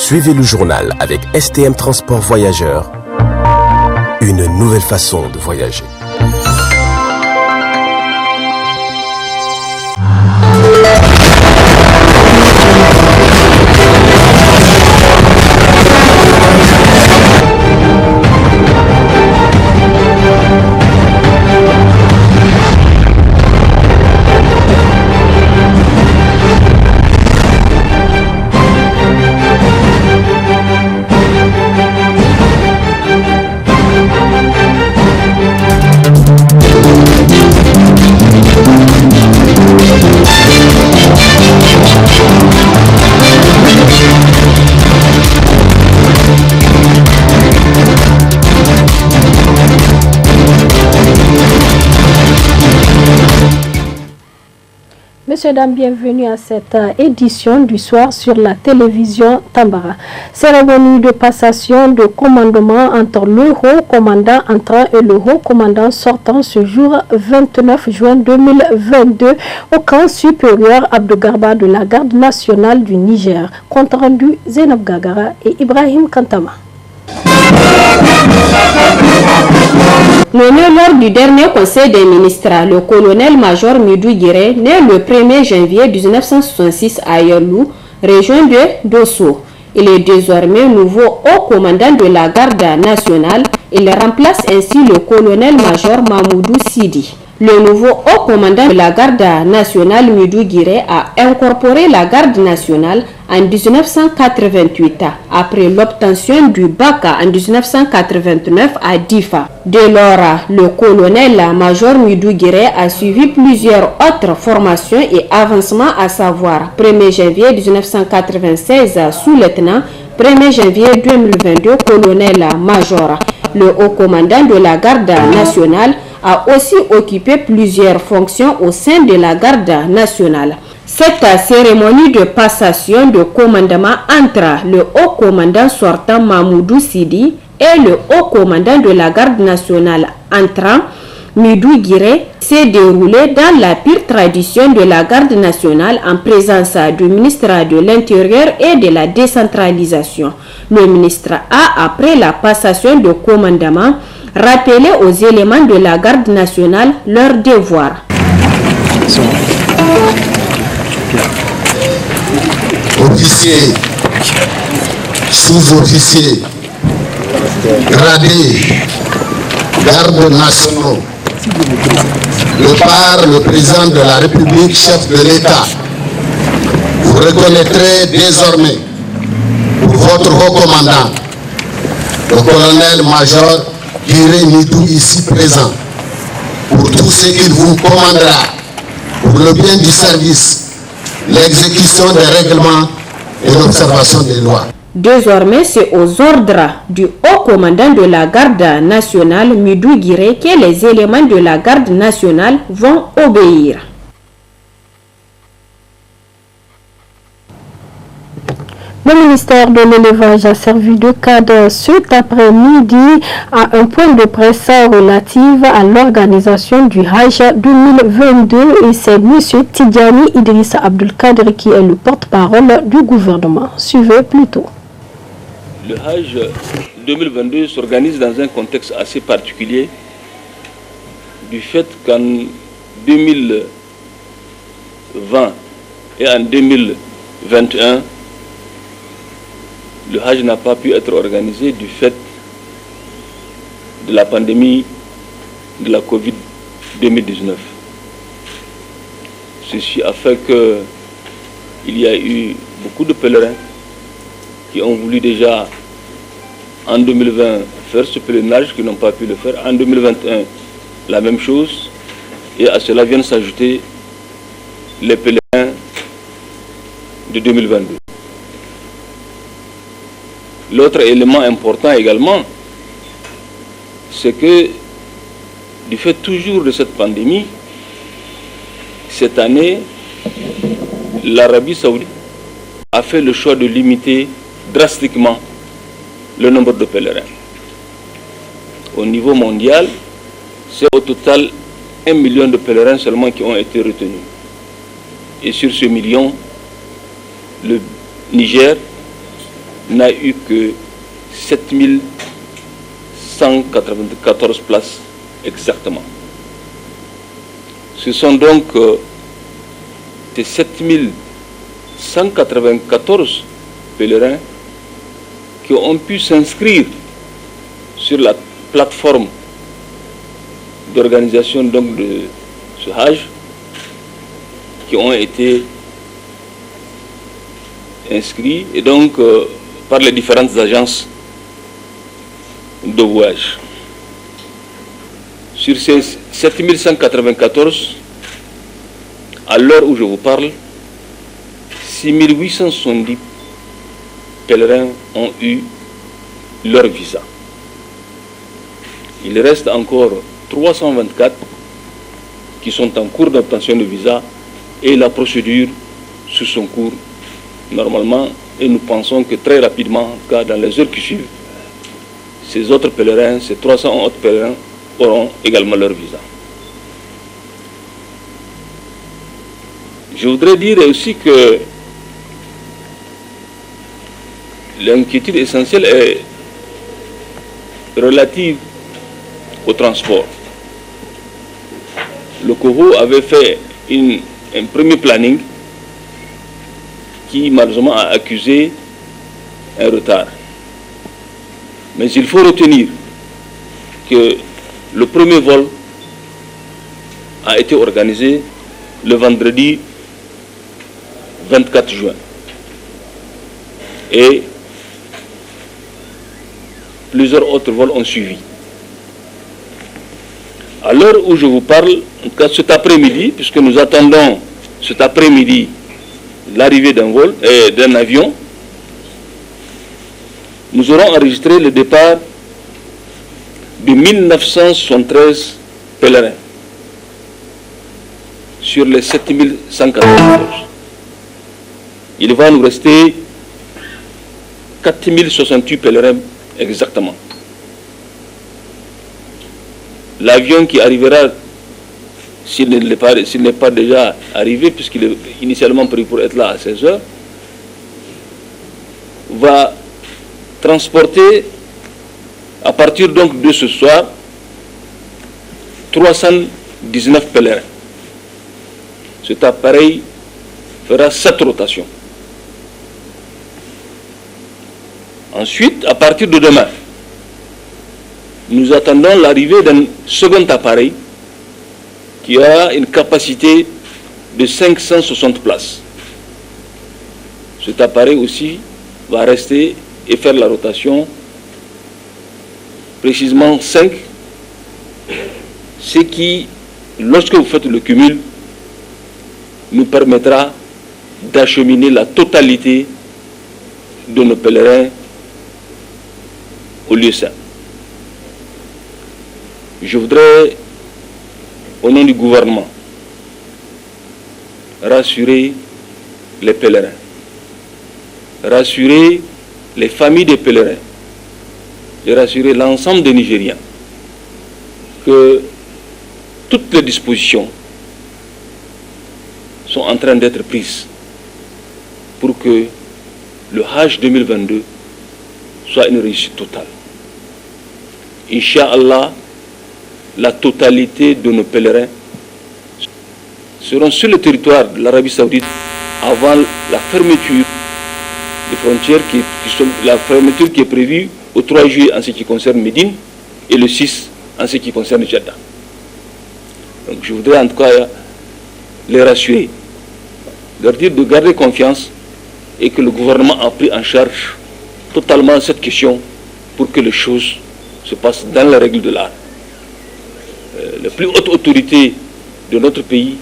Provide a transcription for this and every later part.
Suivez le journal avec STM Transport Voyageurs, une nouvelle façon de voyager. Messieurs, dames, bienvenue à cette édition du soir sur la télévision Tambara. Cérémonie de passation de commandement entre le haut commandant entrant et le haut commandant sortant ce jour 29 juin 2022 au camp supérieur Abdou Garba de la Garde nationale du Niger. Compte rendu Zainab Gagara et Ibrahim Kantama. Nommé lors du dernier conseil des ministres, le colonel-major Midou Guiré, né le 1er janvier 1966 à Yerlou, région de Dosso. Il est désormais nouveau haut commandant de la garde nationale. Il remplace ainsi le colonel-major Mamoudou Sidi. Le nouveau haut commandant de la garde nationale Midou Guiré a incorporé la garde nationale en 1988 après l'obtention du bac en 1989 à Difa. Dès lors, le colonel-major Midou Guiré a suivi plusieurs autres formations et avancements, à savoir 1er janvier 1996 sous-lieutenant, 1er janvier 2022 colonel-major. Le haut commandant de la garde nationale a aussi occupé plusieurs fonctions au sein de la garde nationale. Cette cérémonie de passation de commandement entre le haut commandant sortant Mamoudou Sidi et le haut commandant de la garde nationale entrant Midou Guiré s'est déroulée dans la pire tradition de la garde nationale en présence du ministre de l'Intérieur et de la décentralisation. Le ministre a, après la passation de commandement, rappelé aux éléments de la garde nationale leurs devoirs. Officiers, sous-officiers, gradés, gardes nationaux, de par le président de la République, chef de l'État, vous reconnaîtrez désormais pour votre haut commandant, le colonel-major Guiré Midou ici présent, pour tout ce qu'il vous commandera, pour le bien du service, l'exécution des règlements et l'observation des lois. Désormais, c'est aux ordres du haut commandant de la garde nationale, Midou Guiré, que les éléments de la garde nationale vont obéir. Le ministère de l'Élevage a servi de cadre cet après-midi à un point de presse relative à l'organisation du Hajj 2022 et c'est M. Tidjani Idrissa Abdelkader qui est le porte-parole du gouvernement. Suivez plutôt. Le Hajj 2022 s'organise dans un contexte assez particulier du fait qu'en 2020 et en 2021, le Hajj n'a pas pu être organisé du fait de la pandémie de la Covid-2019. Ceci a fait qu'il y a eu beaucoup de pèlerins qui ont voulu déjà en 2020 faire ce pèlerinage, qui n'ont pas pu le faire. En 2021, la même chose. Et à cela viennent s'ajouter les pèlerins de 2022. L'autre élément important également, c'est que du fait toujours de cette pandémie, cette année, l'Arabie Saoudite a fait le choix de limiter drastiquement le nombre de pèlerins. Au niveau mondial, c'est au total 1 million de pèlerins seulement qui ont été retenus. Et sur ce million, le Niger n'a eu que 7194 places exactement. Ce sont donc ces 7194 pèlerins qui ont pu s'inscrire sur la plateforme d'organisation donc de ce Hajj, qui ont été inscrits et donc par les différentes agences de voyage. Sur ces 7194, à l'heure où je vous parle, 6870 pèlerins ont eu leur visa. Il reste encore 324 qui sont en cours d'obtention de visa et la procédure suit son cours normalement, et nous pensons que très rapidement, en tout cas dans les heures qui suivent, ces autres pèlerins, ces 300 autres pèlerins auront également leur visa. Je voudrais dire aussi que l'inquiétude essentielle est relative au transport. Le COVO avait fait un premier planning qui malheureusement a accusé un retard. Mais il faut retenir que le premier vol a été organisé le vendredi 24 juin. Et plusieurs autres vols ont suivi. À l'heure où je vous parle, en tout cas cet après-midi, puisque nous attendons cet après-midi l'arrivée d'un avion, nous aurons enregistré le départ de 1973 pèlerins sur les 7194. Il va nous rester 4068 pèlerins exactement. L'avion qui arrivera, s'il n'est pas déjà arrivé, puisqu'il est initialement prévu pour être là à 16 h, va transporter à partir donc de ce soir 319 pèlerins. Cet appareil fera 7 rotations. Ensuite, à partir de demain, nous attendons l'arrivée d'un second appareil qui a une capacité de 560 places. Cet appareil aussi va rester et faire la rotation, précisément 5, ce qui, lorsque vous faites le cumul, nous permettra d'acheminer la totalité de nos pèlerins au lieu saint. Je voudrais, au nom du gouvernement, rassurer les pèlerins, rassurer les familles des pèlerins et rassurer l'ensemble des Nigériens que toutes les dispositions sont en train d'être prises pour que le Hajj 2022 soit une réussite totale. Inch'Allah, la totalité de nos pèlerins seront sur le territoire de l'Arabie Saoudite avant la fermeture des frontières, la fermeture qui est prévue au 3 juillet en ce qui concerne Médine et le 6 en ce qui concerne Jeddah. Donc je voudrais en tout cas les rassurer, leur dire de garder confiance et que le gouvernement a pris en charge totalement cette question pour que les choses se passent dans les règles de l'art. Les plus hautes autorités de notre pays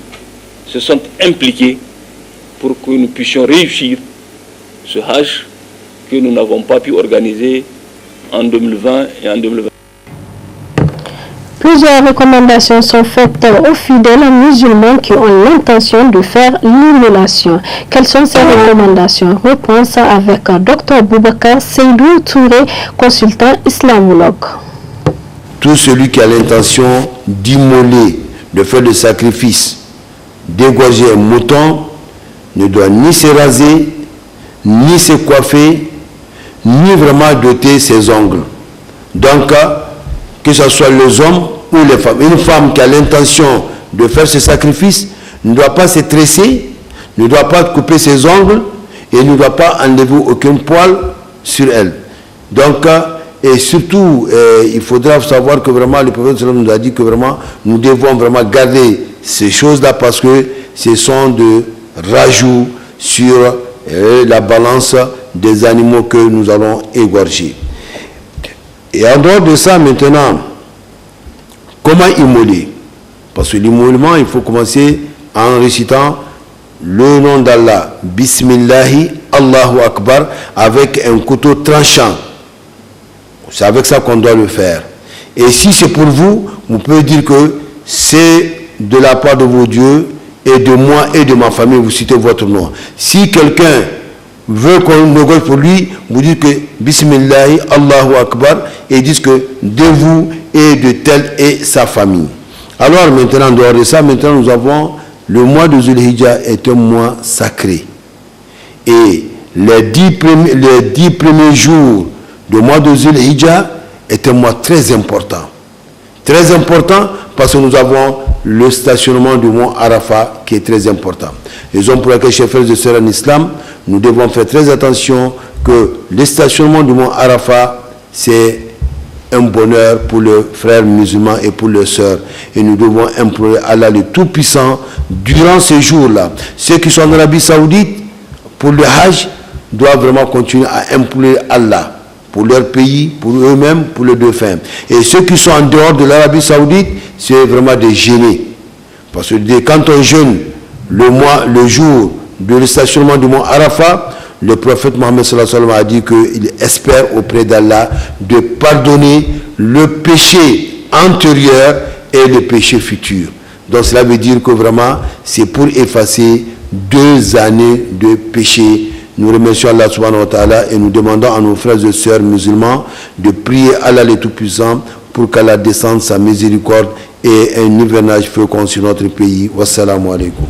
se sont impliquées pour que nous puissions réussir ce Hajj que nous n'avons pas pu organiser en 2020 et en 2021. Plusieurs recommandations sont faites aux fidèles musulmans qui ont l'intention de faire l'immolation. Quelles sont ces recommandations? Réponse avec Dr Boubacar Seydou Touré, consultant islamologue. Tout celui qui a l'intention d'immoler, de faire le sacrifice, d'égorger un mouton, ne doit ni se raser, ni se coiffer, ni vraiment doter ses ongles. Donc, que ce soit les hommes ou les femmes. Une femme qui a l'intention de faire ce sacrifice ne doit pas se tresser, ne doit pas couper ses ongles et ne doit pas enlever aucun poil sur elle. Donc, et surtout, il faudra savoir que vraiment, le prophète nous a dit que vraiment, nous devons vraiment garder ces choses-là parce que ce sont de rajouts sur la balance des animaux que nous allons égorger. Et en dehors de ça, maintenant, comment immoler? Parce que l'immolement, il faut commencer en récitant le nom d'Allah, Bismillahi, Allahu Akbar, avec un couteau tranchant. C'est avec ça qu'on doit le faire. Et si c'est pour vous, vous pouvez dire que c'est de la part de vos dieux et de moi et de ma famille, vous citez votre nom. Si quelqu'un veut qu'on égorge pour lui, vous dites que Bismillahi, Allahu Akbar, et ils disent que de vous et de tel et sa famille. Alors maintenant, en dehors de ça, maintenant nous avons le mois de Zulhijjah est un mois sacré. Et les 10 premiers jours du mois de Zulhijjah est un mois très important. Très important parce que nous avons le stationnement du mont Arafat qui est très important. Raison pour laquelle, chers frères et sœurs en islam, nous devons faire très attention que le stationnement du mont Arafat, c'est un bonheur pour les frères musulmans et pour les sœurs. Et nous devons implorer Allah le Tout-Puissant durant ces jours-là. Ceux qui sont en Arabie Saoudite, pour le Hajj, doivent vraiment continuer à implorer Allah pour leur pays, pour eux-mêmes, pour les défunts. Et ceux qui sont en dehors de l'Arabie Saoudite, c'est vraiment des gênés. Parce que quand on jeûne le jour de stationnement du mont Arafat, le prophète Mohammed sallallahu alayhi wa sallam a dit qu'il espère auprès d'Allah de pardonner le péché antérieur et le péché futur. Donc cela veut dire que vraiment c'est pour effacer 2 années de péché. Nous remercions Allah subhanahu wa ta'ala et nous demandons à nos frères et sœurs musulmans de prier Allah le Tout-Puissant pour qu'Allah descende sa miséricorde et un hivernage fécond sur notre pays. Wassalamu alaikum.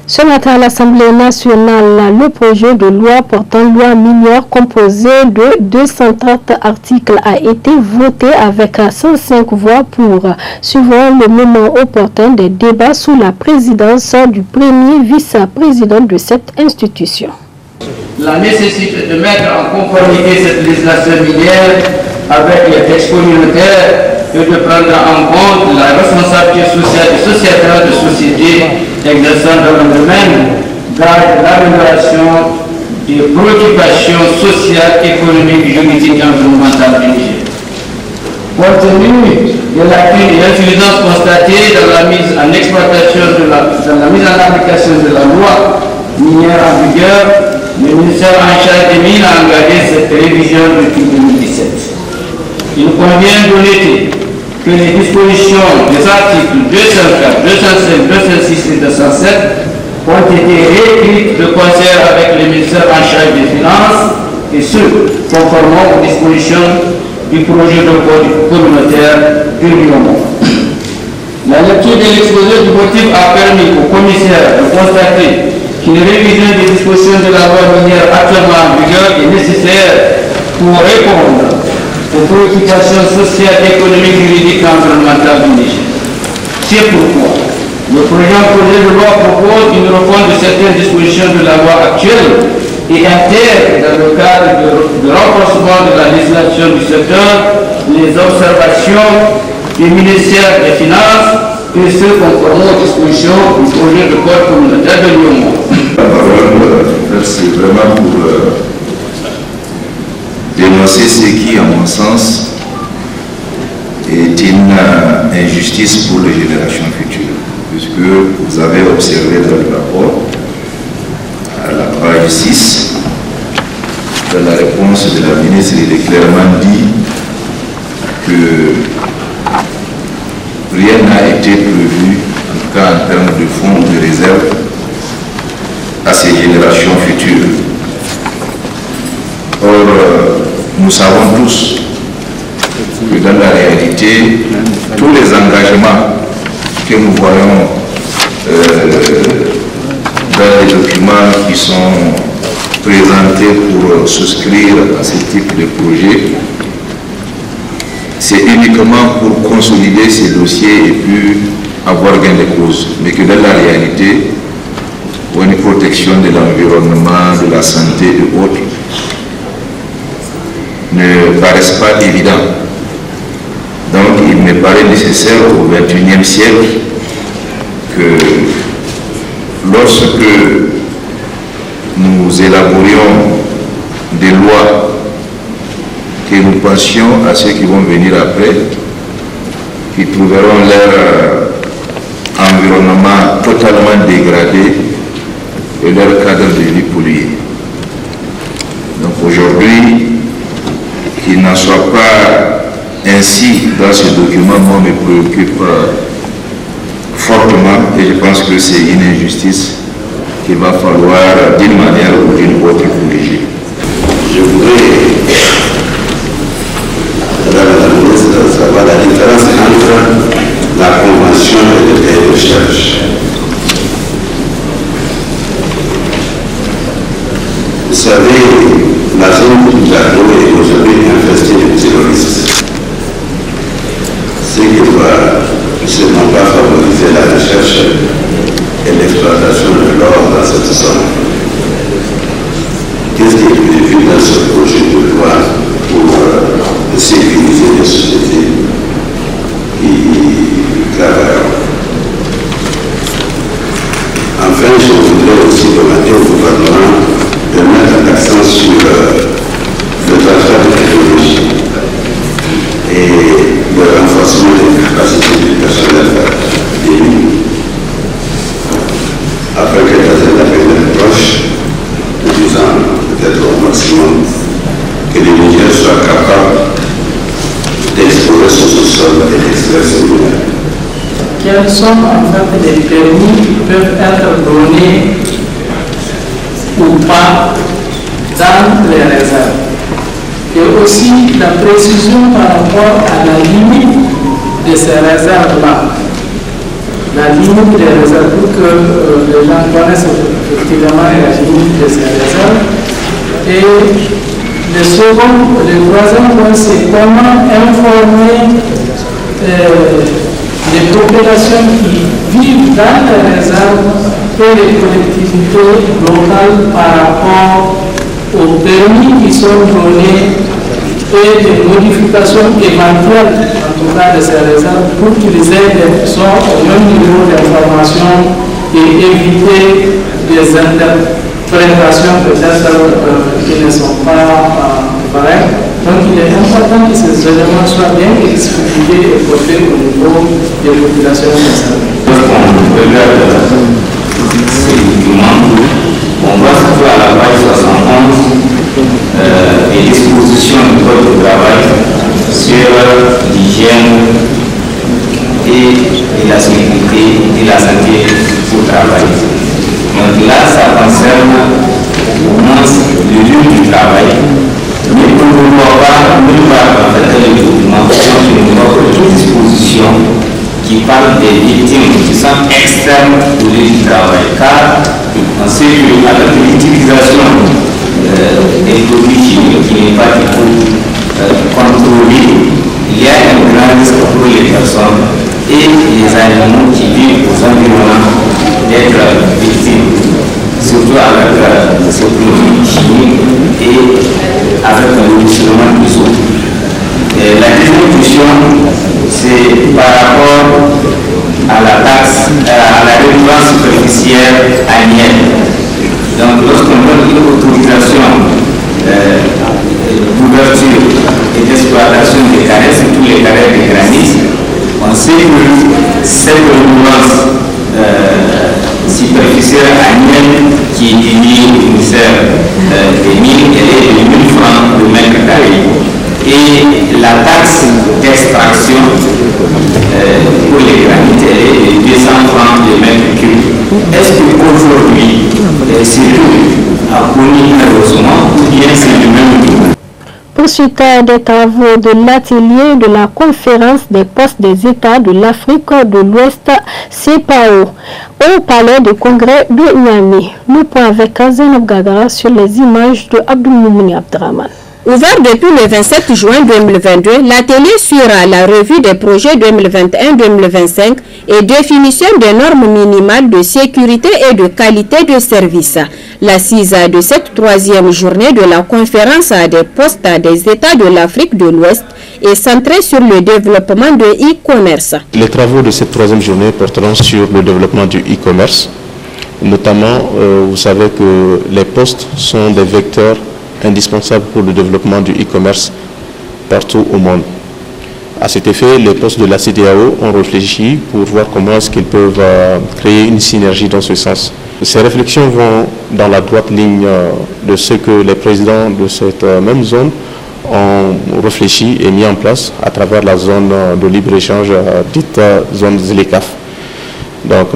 Ce matin à l'Assemblée nationale, le projet de loi portant loi minière composé de 230 articles a été voté avec 105 voix pour, suivant le moment opportun des débats sous la présidence du premier vice-président de cette institution. La nécessité de mettre en conformité cette législation minière avec les textes communautaires et de prendre en compte la responsabilité sociale et sociétale de sociétés exerçant dans le domaine de l'amélioration des préoccupations sociales, économiques, juridiques et environnementales du Niger. Compte tenu de lacunes et insuffisances constatées dans la mise en exploitation dans la mise en application de la loi minière en vigueur, le ministère en charge des mines a engagé cette révision depuis 2017. Il convient de noter que les dispositions des articles 204, 205, 206 et 207 ont été réécrites de concert avec le ministère en charge des Finances et ce, conformément aux dispositions du projet de code communautaire du Lyon. La lecture de l'exposé du motif a permis au commissaire de constater qu'une révision des dispositions de la loi minière actuellement en vigueur est nécessaire pour répondre aux préoccupations sociales, économiques, juridiques et environnementales du Niger. C'est pourquoi le projet de loi propose une refonte de certaines dispositions de la loi actuelle et intègre dans le cadre de renforcement de la législation du secteur les observations du ministère des Finances et ce conformément aux dispositions du projet de code communautaire de Lyon. La parole, c'est vraiment pour dénoncer ce qui, à mon sens, est une injustice pour les générations futures, puisque vous avez observé dans le rapport, à la page 6, dans la réponse de la ministre, il est clairement dit que rien n'a été prévu, en tout cas en termes de fonds de réserve, à ces générations futures. Or, nous savons tous que dans la réalité, tous les engagements que nous voyons dans les documents qui sont présentés pour souscrire à ce type de projet, c'est uniquement pour consolider ces dossiers et puis avoir gain de cause, mais que dans la réalité, pour une protection de l'environnement, de la santé et autres, ne paraissent pas évidents. Donc il me paraît nécessaire au XXIe siècle que lorsque nous élaborions des lois, que nous pensions à ceux qui vont venir après, qui trouveront leur environnement totalement dégradé et leur cadre de vie pollué. Donc aujourd'hui, qu'il n'en soit pas ainsi dans ce document, moi, me préoccupe fortement et je pense que c'est une injustice qu'il va falloir d'une manière ou d'une autre corriger. Je voudrais, Madame la ministre, savoir la différence entre la convention et le cahier de recherche. Vous savez, la zone du Gado est aujourd'hui infestée de terroristes. Ce qui doit seulement pas favoriser la recherche et l'exploitation de l'or dans cette zone. Qu'est-ce qui est prévu dans ce projet de loi pour sécuriser les sociétés qui travaillent? Enfin, je voudrais aussi demander au gouvernement de mettre l'accent sur le transfert de technologie et le renforcement des capacités du personnel des mines, afin que dans un avenir proche, de 10 ans, peut-être au maximum, que les minières soient capables d'explorer son sous-sol et d'extraire ses minerais. Quels sont en fait les permis qui peuvent être donnés ou pas dans les réserves? Et aussi la précision par rapport à la limite de ces réserves-là. La limite des réserves, pour que les gens connaissent effectivement la limite de ces réserves. Et le troisième point, c'est comment informer les populations qui vivent dans les réserves et les collectivités locales par rapport aux permis qui sont donnés et des modifications éventuelles, en tout cas de ces réserves, pour qu'ils aient des personnes au même niveau d'information et éviter des interprétations peut-être qui ne sont pas vraies. Donc il est important que ces éléments soient bien expliqués et portés au niveau des populations concernées. Lorsqu'on regarde ces documents, on voit surtout à la page 71 les dispositions du code du travail sur l'hygiène et la sécurité et la santé au travail. Donc là, ça concerne au moins le lieu du travail. Mais on ne voit pas, en fait, les documents, on ne voit que toute disposition qui parle des victimes qui sont externes au lieu du travail. Car on sait qu'avec l'utilisation des produits chimiques qui n'est pas du tout contrôlé, il y a un grand risque pour les personnes et les animaux qui vivent aux environnements d'être victimes, surtout avec ces produits chimiques et avec le fonctionnement du sol. La deuxième question, c'est par rapport à la taxe, à la redevance superficielle annuelle. Donc, lorsqu'on donne une autorisation d'ouverture et d'exploitation des carrés, surtout les carrés de granit, on sait que cette redevance superficielle annuelle qui est liée au ministère des Mines, elle est de 1 000 francs le mètre carré. Et la taxe d'extraction pour les granites, elle est de 200 francs le mètre cube. Est-ce qu'aujourd'hui, c'est a connu un haussement ou bien c'est le même niveau? Pour Ensuite, des travaux de l'atelier de la conférence des postes des États de l'Afrique de l'Ouest, CEPAO, au palais de congrès de Niamey. Nous point avec Zainab Gagara sur les images de Abdoumouni Abdraman. Ouvert depuis le 27 juin 2022, l'atelier suivra la revue des projets 2021-2025 et définition des normes minimales de sécurité et de qualité de service. L'assise de cette troisième journée de la conférence des postes des États de l'Afrique de l'Ouest est centrée sur le développement de e-commerce. Les travaux de cette troisième journée porteront sur le développement du e-commerce. Notamment, vous savez que les postes sont des vecteurs indispensables pour le développement du e-commerce partout au monde. À cet effet, les postes de la CEDEAO ont réfléchi pour voir comment est-ce qu'ils peuvent créer une synergie dans ce sens. Ces réflexions vont dans la droite ligne de ce que les présidents de cette même zone ont réfléchi et mis en place à travers la zone de libre-échange dite zone ZLECAf. Donc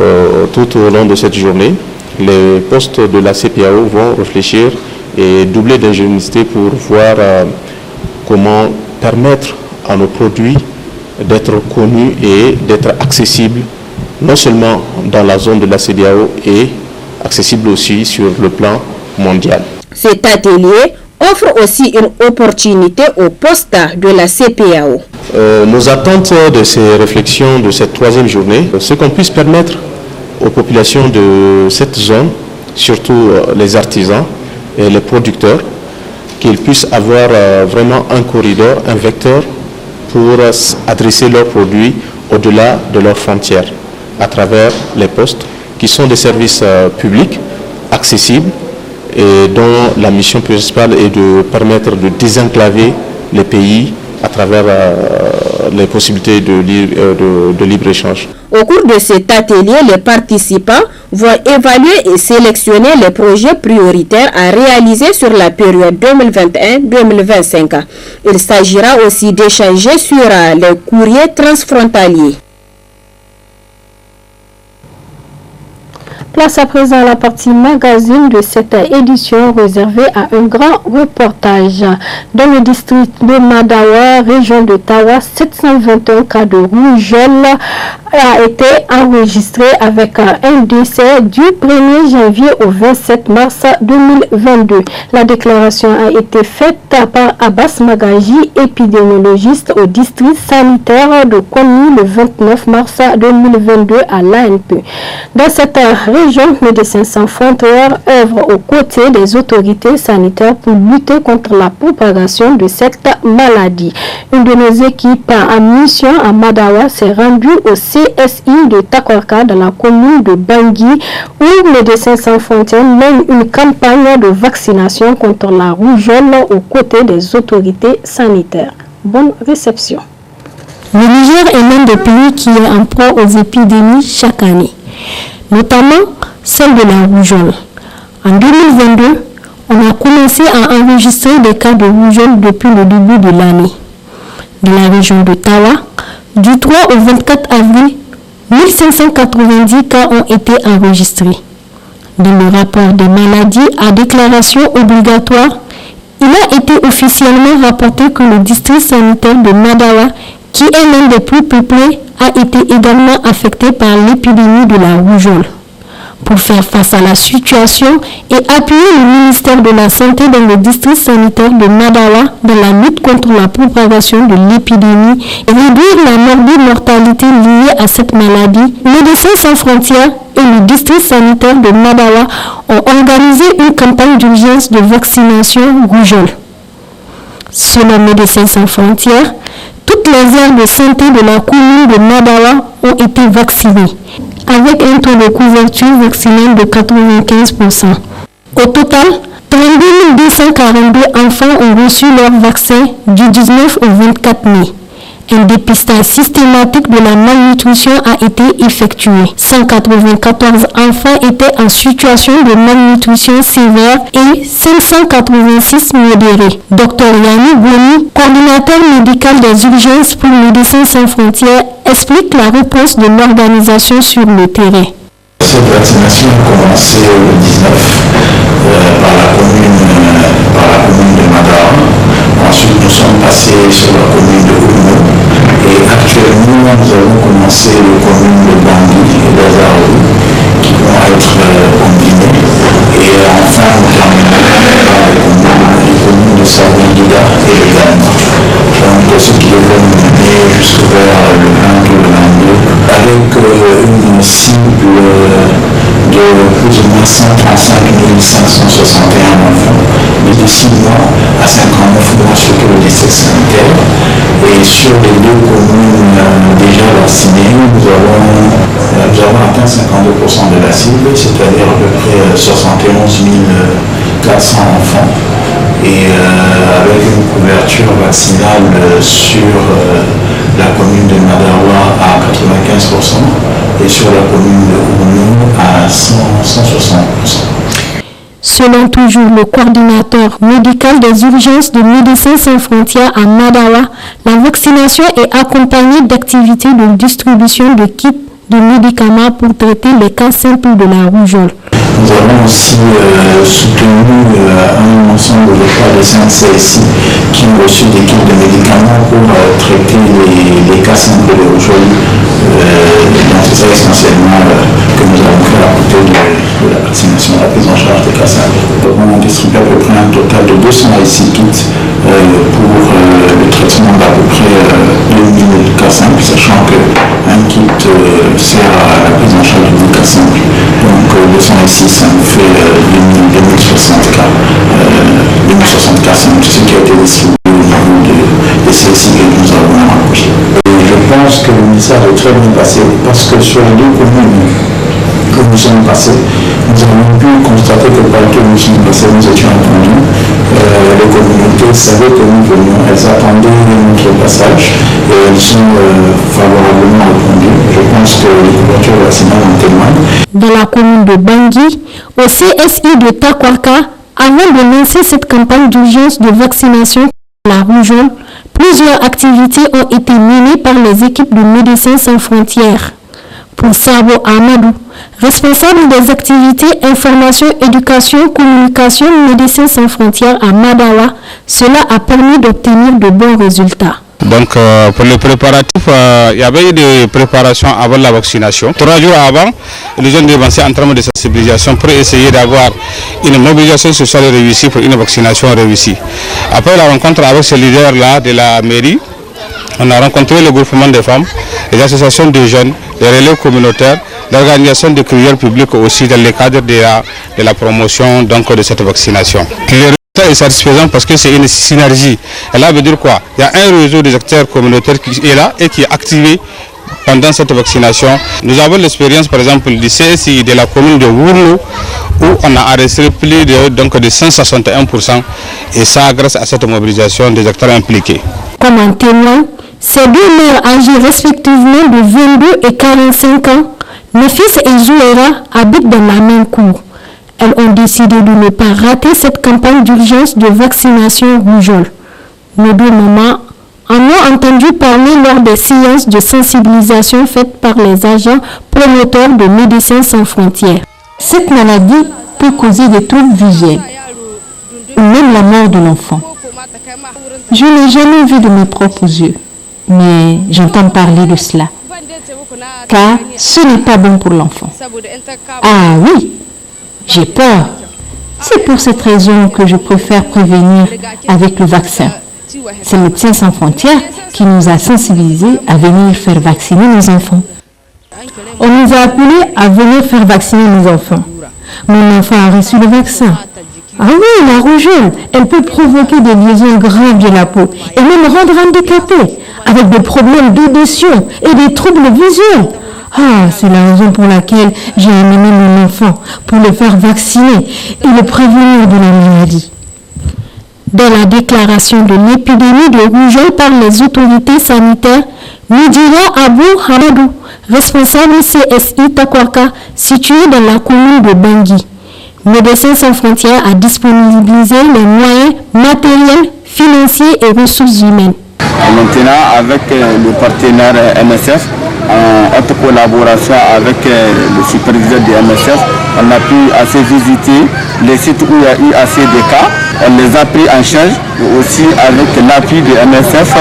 tout au long de cette journée, les postes de la CPAO vont réfléchir et doubler d'ingéniosité pour voir comment permettre à nos produits d'être connus et d'être accessibles non seulement dans la zone de la CEDEAO et accessibles aussi sur le plan mondial. Cet atelier offre aussi une opportunité aux postes de la CPAO. Nos attentes de ces réflexions de cette troisième journée, c'est qu'on puisse permettre aux populations de cette zone, surtout les artisans et les producteurs, qu'ils puissent avoir vraiment un corridor, un vecteur pour adresser leurs produits au-delà de leurs frontières, à travers les postes, qui sont des services publics, accessibles, et dont la mission principale est de permettre de désenclaver les pays à travers les possibilités de libre-échange. Au cours de cet atelier, les participants vont évaluer et sélectionner les projets prioritaires à réaliser sur la période 2021-2025. Il s'agira aussi d'échanger sur les courriers transfrontaliers. Place à présent la partie magazine de cette édition réservée à un grand reportage. Dans le district de Madawa, région de Tawa, 721 cas de rougeole a été enregistré avec un décès du 1er janvier au 27 mars 2022. La déclaration a été faite par Abbas Magaji, épidémiologiste au district sanitaire de Koni le 29 mars 2022 à l'ANP. Dans cette région, Médecins sans frontières œuvre aux côtés des autorités sanitaires pour lutter contre la propagation de cette maladie. Une de nos équipes en mission à Madawa s'est rendue au CSI de Takorka dans la commune de Bangui où Médecins sans frontières mène une campagne de vaccination contre la rougeole aux côtés des autorités sanitaires. Bonne réception. Le Niger est l'un des pays qui est en proie aux épidémies chaque année, notamment celle de la rougeole. En 2022, on a commencé à enregistrer des cas de rougeole depuis le début de l'année. Dans la région de Tawa, du 3 au 24 avril, 1590 cas ont été enregistrés. Dans le rapport des maladies à déclaration obligatoire, il a été officiellement rapporté que le district sanitaire de Madawa, qui est l'un des plus peuplés, a été également affecté par l'épidémie de la rougeole. Pour faire face à la situation et appuyer le ministère de la Santé dans le district sanitaire de Madawa dans la lutte contre la propagation de l'épidémie et réduire la morbide mortalité liée à cette maladie, Médecins sans frontières et le district sanitaire de Madawa ont organisé une campagne d'urgence de vaccination rougeole. Selon Médecins sans frontières, toutes les aires de santé de la commune de Madawa ont été vaccinées, avec un taux de couverture vaccinale de 95%. Au total, 32 242 enfants ont reçu leur vaccin du 19 au 24 mai. Un dépistage systématique de la malnutrition a été effectué. 194 enfants étaient en situation de malnutrition sévère et 586 modérés. Dr Yanni Boni, coordinateur médical des urgences pour Médecins sans frontières, explique la réponse de l'organisation sur le terrain. Cette vaccination a commencé le 19 par la commune de Madawa. Ensuite, nous Maintenant, nous avons commencé les communes de Bangui et d'Azarou qui vont être combinées. Et enfin, nous terminerons par les communes de Sabinguida et de Ghana. Donc, ce qui est mener jusqu'au vers le 22 le 22, avec une cible de plus ou moins 135 561 enfants, mais de 6 mois à 59 mois sur tout le district sanitaire. Et sur les 2 communes déjà vaccinées, nous avons atteint 52% de la cible, c'est-à-dire à peu près 71 400 enfants. Et avec une couverture vaccinale sur la commune de Madawa à 95% et sur la commune de Ounou à 160%. Selon toujours le coordinateur médical des urgences de Médecins sans frontières à Madawa, la vaccination est accompagnée d'activités de distribution de kits de médicaments pour traiter les cas simples de la rougeole. Nous avons aussi soutenu un ensemble de 5 CSI qui ont reçu des kits de médicaments pour traiter les cas simples de rougeole. Donc c'est ça essentiellement que nous avons fait à côté de la vaccination, la prise en charge des cas simples. Nous avons distribué à peu près un total de 200 kits pour le traitement d'à peu près 2000 cas simples, sachant qu'un kit sert à la prise en charge du cas simple. Donc 200 ici, ça nous fait 2060 cas. 2060 cas simples, c'est ce qui a été distribué au niveau des CSI que nous avons rapproché. Je pense que le ministère est très bien passé parce que sur les 2 communes que nous sommes passés, nous avons pu constater que partout où nous sommes passés, nous étions entendus. Les communautés savaient que nous venions, elles attendaient notre passage et elles sont favorablement répondues. Je pense que les couvertures vaccinales en témoignent. Dans la commune de Bangui, au CSI de Takwaka, avant de lancer cette campagne d'urgence de vaccination contre la rougeole, plusieurs activités ont été menées par les équipes de Médecins sans frontières. Pour Sabo Amadou, responsable des activités information, éducation, communication, Médecins sans frontières à Madawa, cela a permis d'obtenir de bons résultats. Donc pour les préparatifs, il y avait eu des préparations avant la vaccination. 3 jours avant, les jeunes devaient en termes de sensibilisation pour essayer d'avoir une mobilisation sociale réussie pour une vaccination réussie. Après la rencontre avec ces leaders-là de la mairie, on a rencontré le groupement des femmes, les associations de jeunes, les relais communautaires, l'organisation de crieurs publics aussi dans le cadre de la promotion donc, de cette vaccination. Le résultat est satisfaisant parce que c'est une synergie. Et là veut dire quoi? Il y a un réseau des acteurs communautaires qui est là et qui est activé pendant cette vaccination. Nous avons l'expérience par exemple du CSI de la commune de Wourlou où on a arrêté plus de 161% et ça grâce à cette mobilisation des acteurs impliqués. Comme en témoigne, ces 2 mères âgées respectivement de 22 et 45 ans, Nefis et Zouera habitent dans la même cour. Elles ont décidé de ne pas rater cette campagne d'urgence de vaccination rougeole. Nos 2 mamans en ont entendu parler lors des séances de sensibilisation faites par les agents promoteurs de Médecins sans frontières. Cette maladie peut causer des troubles visuels ou même la mort de l'enfant. Je n'ai jamais vu de mes propres yeux, mais j'entends parler de cela, car ce n'est pas bon pour l'enfant. Ah oui, j'ai peur. C'est pour cette raison que je préfère prévenir avec le vaccin. C'est Médecins sans frontières qui nous a sensibilisés à venir faire vacciner nos enfants. On nous a appelés à venir faire vacciner nos enfants. Mon enfant a reçu le vaccin. Ah oui, la rougeole, elle peut provoquer des lésions graves de la peau et même rendre handicapé, avec des problèmes d'audition et des troubles visuels. Ah, c'est la raison pour laquelle j'ai amené mon enfant pour le faire vacciner et le prévenir de la maladie. Dans la déclaration de l'épidémie de rougeole par les autorités sanitaires, Midira Abou Hamadou, responsable CSI Takwaka, situé dans la commune de Bangui. Médecins sans frontières a disponibilisé les moyens matériels, financiers et ressources humaines. Maintenant, avec le partenaire MSF, en haute collaboration avec le superviseur de MSF, on a pu assez visiter les sites où il y a eu assez de cas on les a pris en charge, aussi avec l'appui de MSF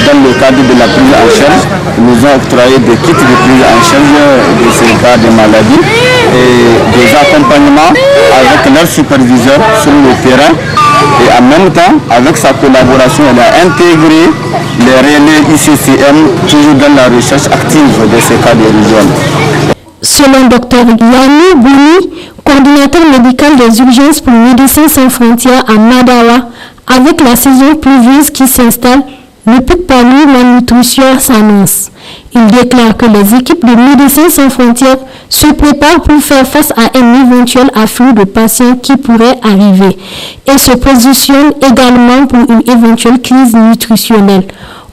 dans le cadre de la prise en charge. Ils nous ont octroyé des kits de prise en charge de ces cas de maladie et des accompagnements avec leurs superviseurs sur le terrain. Et en même temps, avec sa collaboration, elle a intégré les relais ICCM, toujours dans la recherche active de ces cas de rougeole. Selon Dr Yanni Bouni, coordinateur médical des urgences pour Médecins sans frontières à Madawa, avec la saison pluvieuse qui s'installe, le pic parmi la nutrition s'annonce. Il déclare que les équipes de Médecins sans frontières se préparent pour faire face à un éventuel afflux de patients qui pourrait arriver et se positionnent également pour une éventuelle crise nutritionnelle.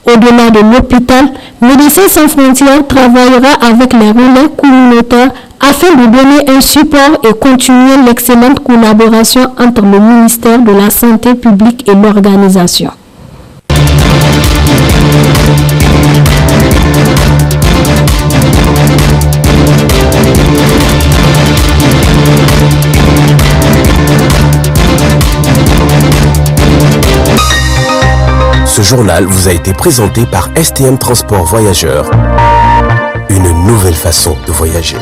Au-delà de l'hôpital, Médecins sans frontières travaillera avec les relais communautaires afin de donner un support et continuer l'excellente collaboration entre le ministère de la Santé publique et l'organisation. Ce journal vous a été présenté par STM Transport Voyageurs. Une nouvelle façon de voyager.